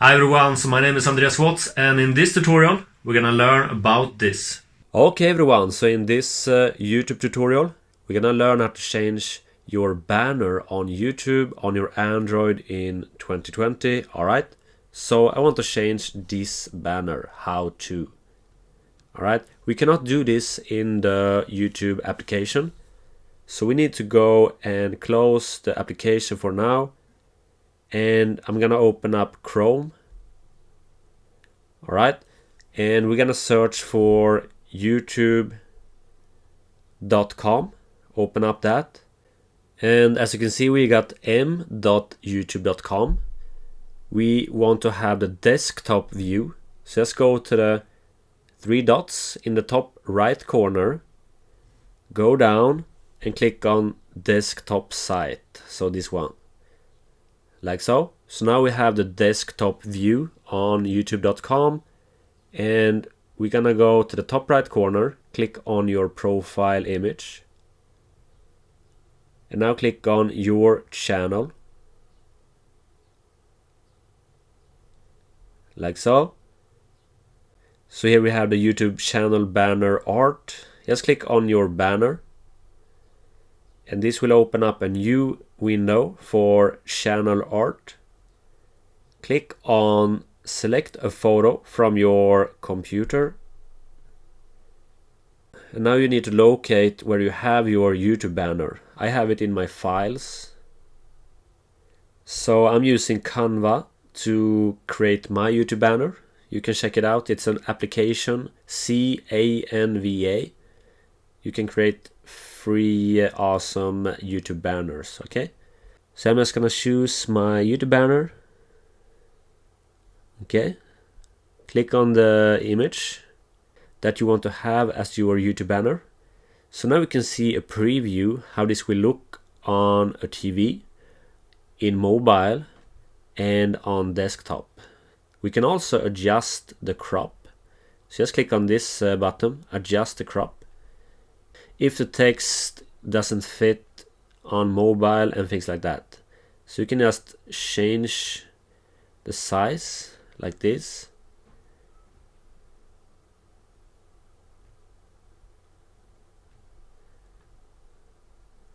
Hi everyone, so my name is Andreas Waatz, and in this tutorial we're gonna learn about this. Okay everyone, so in this YouTube tutorial we're gonna learn how to change your banner on YouTube on your Android in 2020. Alright, so I want to change this banner. How to? Alright, we cannot do this in the YouTube application, so we need to go and close the application for now, and I'm gonna open up Chrome. Alright, and we're gonna search for youtube.com. Open up that, and as you can see we got m.youtube.com. We want to have the desktop view, so let's go to the three dots in the top right corner, go down and click on desktop site, so this one, like so. So now we have the desktop view on youtube.com, and we're gonna go to the top right corner, click on your profile image, and now click on your channel, like so. So here we have the YouTube channel banner art. Just click on your banner, and this will open up a new window for channel art. Click on select a photo from your computer, and now you need to locate where you have your YouTube banner. I have it in my files, so I'm using Canva to create my YouTube banner. You can check it out, it's an application, Canva. You can create free awesome YouTube banners. Okay, so I'm just gonna choose my YouTube banner. Okay, click on the image that you want to have as your YouTube banner. So now we can see a preview how this will look on a TV, in mobile, and on desktop. We can also adjust the crop. So just click on this button, adjust the crop. If the text doesn't fit on mobile and things like that, so you can just change the size like this.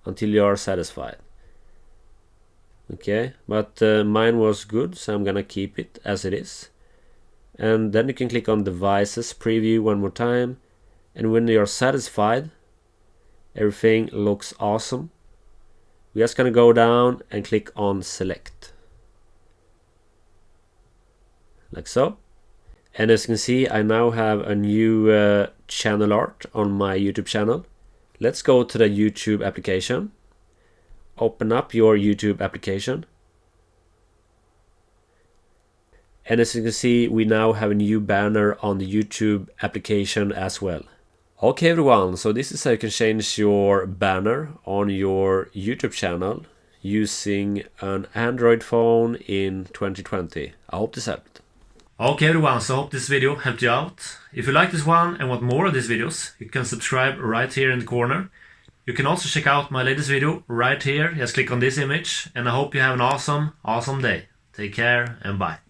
Until you are satisfied. Okay, but mine was good, so I'm gonna keep it as it is. And then you can click on devices, preview one more time, and when you're satisfied, everything looks awesome, we're just gonna go down and click on select, like so. And as you can see, I now have a new channel art on my YouTube channel. Let's go to the YouTube application. Open up your YouTube application. And as you can see, we now have a new banner on the YouTube application as well. Okay everyone, so this is how you can change your banner on your YouTube channel using an Android phone in 2020. I hope this helped. Okay everyone, so I hope this video helped you out. If you like this one and want more of these videos, you can subscribe right here in the corner. You can also check out my latest video right here. Just click on this image, and I hope you have an awesome day. Take care and bye.